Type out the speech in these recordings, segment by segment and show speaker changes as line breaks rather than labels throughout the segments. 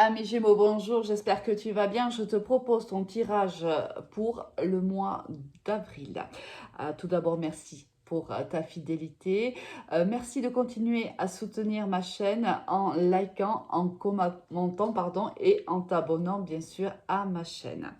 Amis Gémeaux, bonjour, j'espère que tu vas bien. Je te propose ton tirage pour le mois d'avril. Tout d'abord, merci pour ta fidélité. Merci de continuer à soutenir ma chaîne en likant, en commentant et en t'abonnant bien sûr à ma chaîne.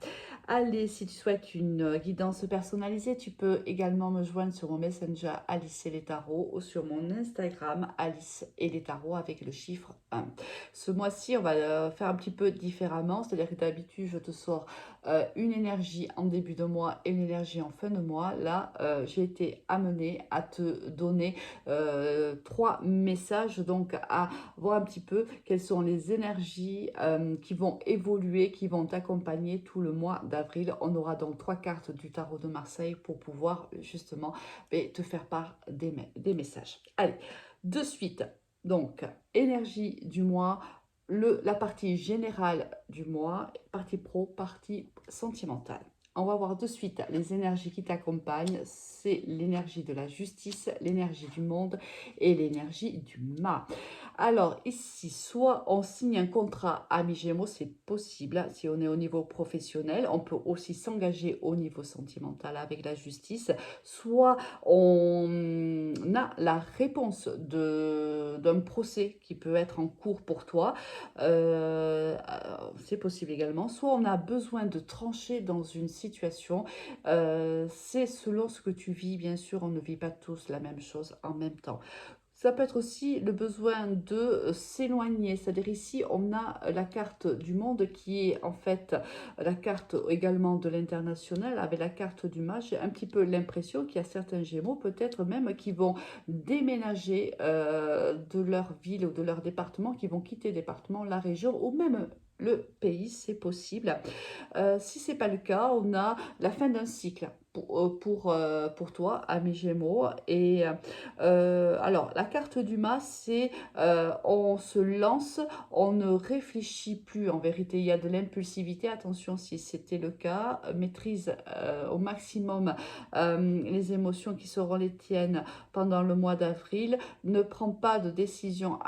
Allez, si tu souhaites une guidance personnalisée, tu peux également me joindre sur mon Messenger Alice et les tarots ou sur mon Instagram Alice et les tarots avec le chiffre 1. Ce mois-ci, on va faire un petit peu différemment, c'est-à-dire que d'habitude, je te sors une énergie en début de mois et une énergie en fin de mois. Là, j'ai été amenée à te donner 3 messages, donc à voir un petit peu quelles sont les énergies qui vont évoluer, qui vont t'accompagner tout le mois d'avril. On aura donc 3 cartes du tarot de Marseille pour pouvoir justement te faire part des messages. Allez, de suite, donc énergie du mois, la partie générale du mois, partie pro, partie sentimentale. On va voir de suite les énergies qui t'accompagnent. C'est l'énergie de la justice, l'énergie du monde et l'énergie du mât. Alors ici, soit on signe un contrat ami Gémeaux, c'est possible si on est au niveau professionnel. On peut aussi s'engager au niveau sentimental avec la justice. Soit on a la réponse d'un procès qui peut être en cours pour toi. C'est possible également. Soit on a besoin de trancher dans une situation. C'est selon ce que tu vis, bien sûr, on ne vit pas tous la même chose en même temps. Ça peut être aussi le besoin de s'éloigner, c'est-à-dire ici on a la carte du monde qui est en fait la carte également de l'international avec la carte du mage. J'ai un petit peu l'impression qu'il y a certains Gémeaux peut-être même qui vont déménager de leur ville ou de leur département, qui vont quitter le département, la région ou même le pays, c'est possible. Si ce n'est pas le cas, on a la fin d'un cycle pour toi, ami Gémeaux. Et alors, la carte du mât, c'est on se lance, on ne réfléchit plus. En vérité, il y a de l'impulsivité. Attention, si c'était le cas, maîtrise au maximum les émotions qui seront les tiennes pendant le mois d'avril. Ne prends pas de décision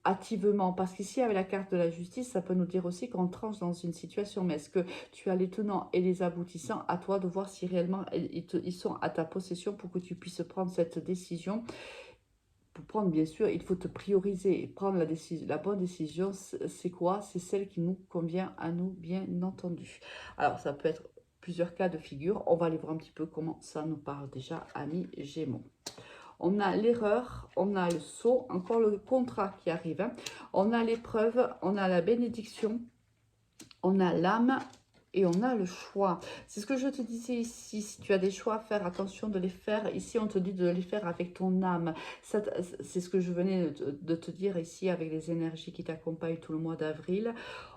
hâtivement, parce qu'ici avec la carte de la justice, ça peut nous dire aussi qu'on tranche dans une situation, mais est-ce que tu as les tenants et les aboutissants? À toi de voir si réellement ils sont à ta possession pour que tu puisses prendre cette décision. Pour prendre, bien sûr, il faut te prioriser et prendre la bonne décision. C'est quoi? C'est celle qui nous convient à nous, bien entendu. Alors, ça peut être plusieurs cas de figure. On va aller voir un petit peu comment ça nous parle déjà, amis Gémeaux. On a l'erreur, on a le sceau, encore le contrat qui arrive. Hein. On a l'épreuve, on a la bénédiction, on a l'âme et on a le choix. C'est ce que je te disais ici. Si tu as des choix à faire, attention de les faire. Ici, on te dit de les faire avec ton âme. C'est ce que je venais de te dire ici avec les énergies qui t'accompagnent tout le mois d'avril.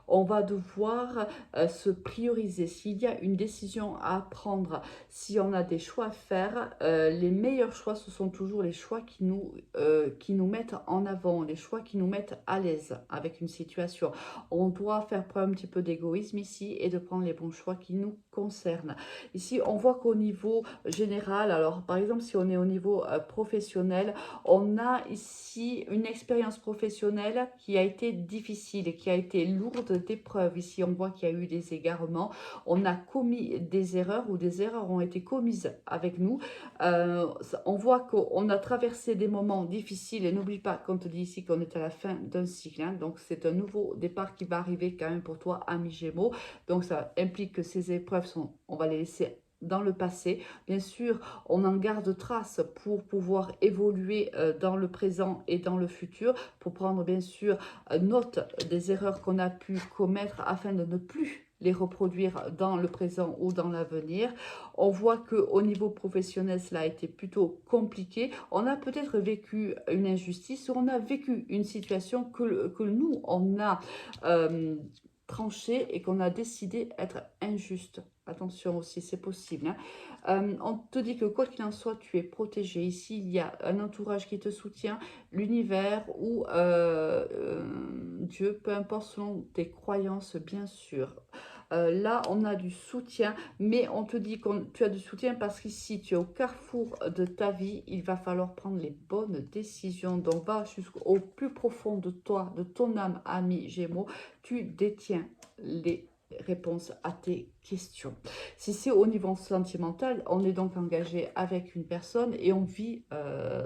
On va devoir se prioriser. S'il y a une décision à prendre, si on a des choix à faire, les meilleurs choix, ce sont toujours les choix qui nous mettent en avant, les choix qui nous mettent à l'aise avec une situation. On doit faire preuve un petit peu d'égoïsme ici et de prendre les bons choix qui nous concernent. Ici, on voit qu'au niveau général, alors par exemple, si on est au niveau professionnel, on a ici une expérience professionnelle qui a été difficile et qui a été lourde d'épreuves. Ici, on voit qu'il y a eu des égarements. On a commis des erreurs ou des erreurs ont été commises avec nous. On voit qu'on a traversé des moments difficiles et n'oublie pas qu'on te dit ici qu'on est à la fin d'un cycle. Hein, donc, c'est un nouveau départ qui va arriver quand même pour toi, ami Gémeaux. Donc, ça implique que ces épreuves on va les laisser dans le passé. Bien sûr, on en garde trace pour pouvoir évoluer dans le présent et dans le futur, pour prendre bien sûr note des erreurs qu'on a pu commettre afin de ne plus les reproduire dans le présent ou dans l'avenir. On voit qu'au niveau professionnel, cela a été plutôt compliqué. On a peut-être vécu une injustice ou on a vécu une situation que nous, on a tranché et qu'on a décidé être injuste. Attention aussi, c'est possible. Hein. On te dit que quoi qu'il en soit, tu es protégé. Ici, il y a un entourage qui te soutient, l'univers ou Dieu, peu importe selon tes croyances, bien sûr. Là, on a du soutien, mais on te dit que tu as du soutien parce qu'ici, tu es au carrefour de ta vie. Il va falloir prendre les bonnes décisions. Donc, va jusqu'au plus profond de toi, de ton âme, ami Gémeaux. Tu détiens les réponses à tes questions. Si c'est au niveau sentimental, on est donc engagé avec une personne et on vit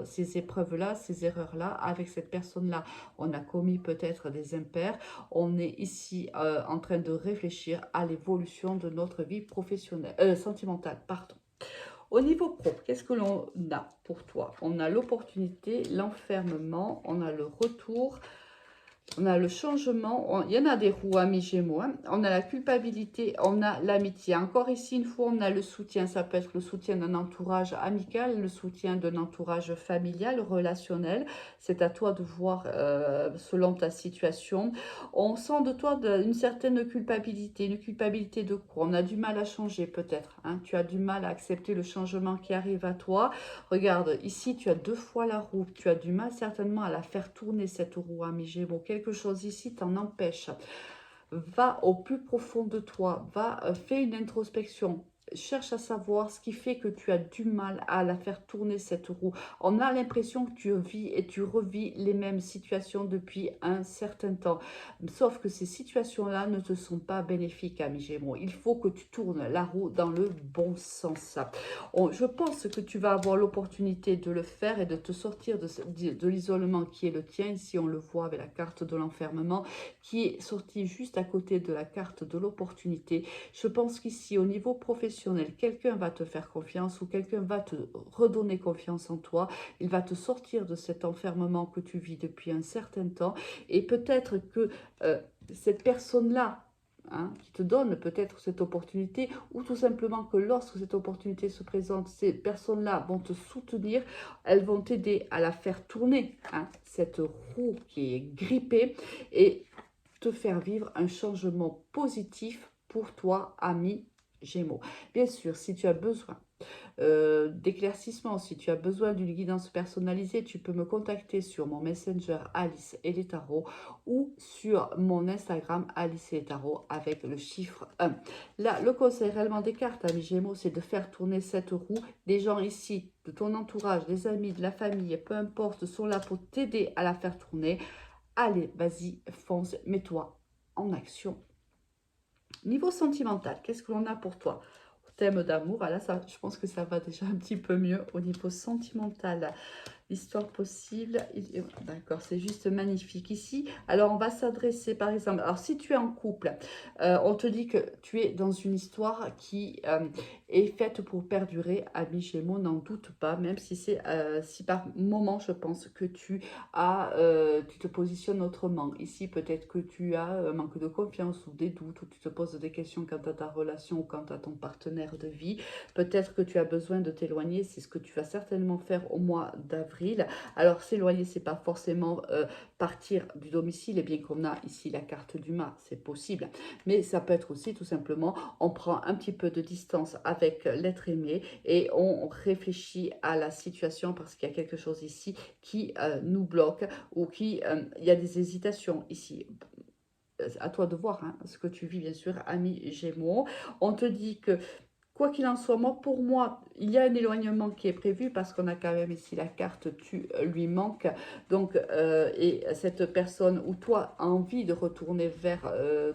ces épreuves-là, ces erreurs-là avec cette personne-là. On a commis peut-être des impairs. On est ici en train de réfléchir à l'évolution de notre vie professionnelle, sentimentale, pardon. Au niveau pro, qu'est-ce que l'on a pour toi? On a l'opportunité, l'enfermement, on a le retour, on a le changement, il y en a des roues, amis Gémeaux, hein. On a la culpabilité, on a l'amitié. Encore ici, une fois, on a le soutien. Ça peut être le soutien d'un entourage amical, le soutien d'un entourage familial, relationnel. C'est à toi de voir selon ta situation. On sent de toi une certaine culpabilité. Une culpabilité de quoi? On a du mal à changer peut-être, hein. Tu as du mal à accepter le changement qui arrive à toi. Regarde, ici, tu as 2 fois la roue. Tu as du mal certainement à la faire tourner, cette roue, ami Gémeaux. Quelque chose ici t'en empêche. Va au plus profond de toi. Fais une introspection. Cherche à savoir ce qui fait que tu as du mal à la faire tourner, cette roue. On a l'impression que tu vis et tu revis les mêmes situations depuis un certain temps. Sauf que ces situations-là ne te sont pas bénéfiques, ami Gémeaux. Il faut que tu tournes la roue dans le bon sens. Je pense que tu vas avoir l'opportunité de le faire et de te sortir de l'isolement qui est le tien. Ici, on le voit avec la carte de l'enfermement qui est sortie juste à côté de la carte de l'opportunité. Je pense qu'ici, au niveau professionnel, quelqu'un va te faire confiance ou quelqu'un va te redonner confiance en toi. Il va te sortir de cet enfermement que tu vis depuis un certain temps. Et peut-être que cette personne-là, hein, qui te donne peut-être cette opportunité, ou tout simplement que lorsque cette opportunité se présente, ces personnes-là vont te soutenir, elles vont t'aider à la faire tourner, hein, cette roue qui est grippée, et te faire vivre un changement positif pour toi, ami Gémeaux. Bien sûr, si tu as besoin d'éclaircissement, si tu as besoin d'une guidance personnalisée, tu peux me contacter sur mon Messenger Alice et les tarots ou sur mon Instagram Alice et les tarots avec le chiffre 1. Là, le conseil réellement des cartes, amis Gémeaux, c'est de faire tourner cette roue. Des gens ici, de ton entourage, des amis, de la famille, peu importe, sont là pour t'aider à la faire tourner. Allez, vas-y, fonce, mets-toi en action. Niveau sentimental, qu'est-ce que l'on a pour toi? Thème d'amour, ah là, ça, je pense que ça va déjà un petit peu mieux au niveau sentimental. L'histoire possible, d'accord, c'est juste magnifique ici. Alors, on va s'adresser, par exemple, alors si tu es en couple, on te dit que tu es dans une histoire qui est faite pour perdurer, ami Gémeaux, n'en doute pas, même si c'est, si par moment, je pense que tu te positionnes autrement. Ici, peut-être que tu as un manque de confiance ou des doutes, ou tu te poses des questions quant à ta relation ou quant à ton partenaire de vie. Peut-être que tu as besoin de t'éloigner, c'est ce que tu vas certainement faire au mois d'avril. Alors s'éloigner, c'est pas forcément partir du domicile, et bien qu'on a ici la carte du mât, c'est possible. Mais ça peut être aussi tout simplement, on prend un petit peu de distance avec l'être aimé et on réfléchit à la situation parce qu'il y a quelque chose ici qui nous bloque ou il y a des hésitations ici. À toi de voir, hein, ce que tu vis, bien sûr, ami Gémeaux. On te dit que quoi qu'il en soit, pour moi, il y a un éloignement qui est prévu parce qu'on a quand même ici la carte tu lui manque. Donc, et cette personne ou toi a envie de retourner vers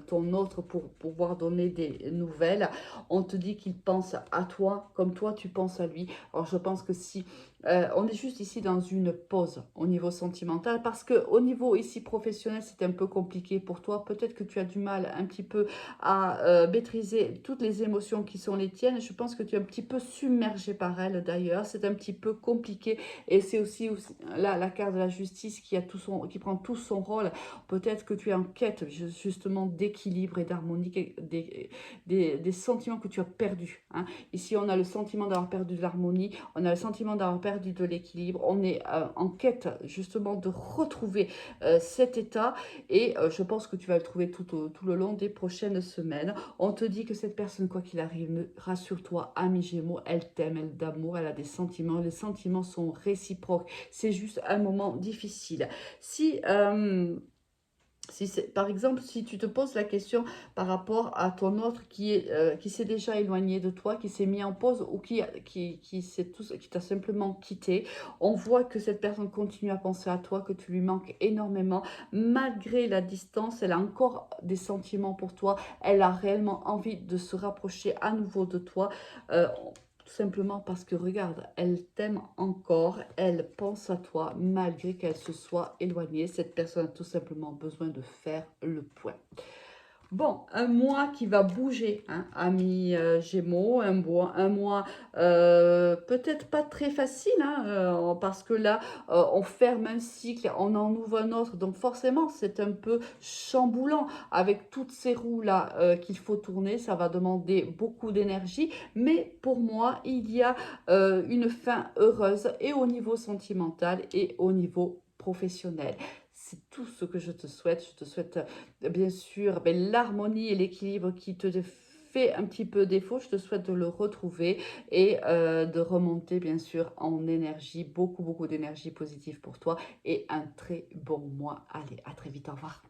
ton autre pour pouvoir donner des nouvelles, on te dit qu'il pense à toi comme toi tu penses à lui. Alors, je pense que si on est juste ici dans une pause au niveau sentimental parce que au niveau ici professionnel, c'est un peu compliqué pour toi. Peut-être que tu as du mal un petit peu à maîtriser toutes les émotions qui sont les tiennes. Je pense que tu es un petit peu submergé par elles d'ailleurs. C'est un petit peu compliqué et c'est aussi là la carte de la justice qui prend tout son rôle. Peut-être que tu es en quête justement d'équilibre et d'harmonie, des sentiments que tu as perdus, hein. Ici, on a le sentiment d'avoir perdu de l'harmonie, on a le sentiment d'avoir perdu de l'équilibre. On est en quête justement de retrouver cet état et je pense que tu vas le trouver tout le long des prochaines semaines. On te dit que cette personne, quoi qu'il arrive, rassure-toi, ami Gémeaux, elle t'aime, elle d'amour, elle a des sentiments. Les sentiments sont réciproques. C'est juste un moment difficile. Si Si c'est, par exemple, si tu te poses la question par rapport à ton autre qui s'est déjà éloigné de toi, qui s'est mis en pause ou qui t'a simplement quitté, on voit que cette personne continue à penser à toi, que tu lui manques énormément. Malgré la distance, elle a encore des sentiments pour toi. Elle a réellement envie de se rapprocher à nouveau de toi. Euh, tout simplement parce que regarde, elle t'aime encore, elle pense à toi malgré qu'elle se soit éloignée. Cette personne a tout simplement besoin de faire le point. Bon, un mois qui va bouger, hein, amis Gémeaux, un mois peut-être pas très facile, hein, parce que là, on ferme un cycle, on en ouvre un autre, donc forcément, c'est un peu chamboulant avec toutes ces roues-là qu'il faut tourner, ça va demander beaucoup d'énergie, mais pour moi, il y a une fin heureuse et au niveau sentimental et au niveau professionnel. C'est tout ce que je te souhaite. Je te souhaite bien sûr, ben, l'harmonie et l'équilibre qui te fait un petit peu défaut. Je te souhaite de le retrouver et de remonter bien sûr en énergie, beaucoup d'énergie positive pour toi et un très bon mois. Allez, à très vite, au revoir.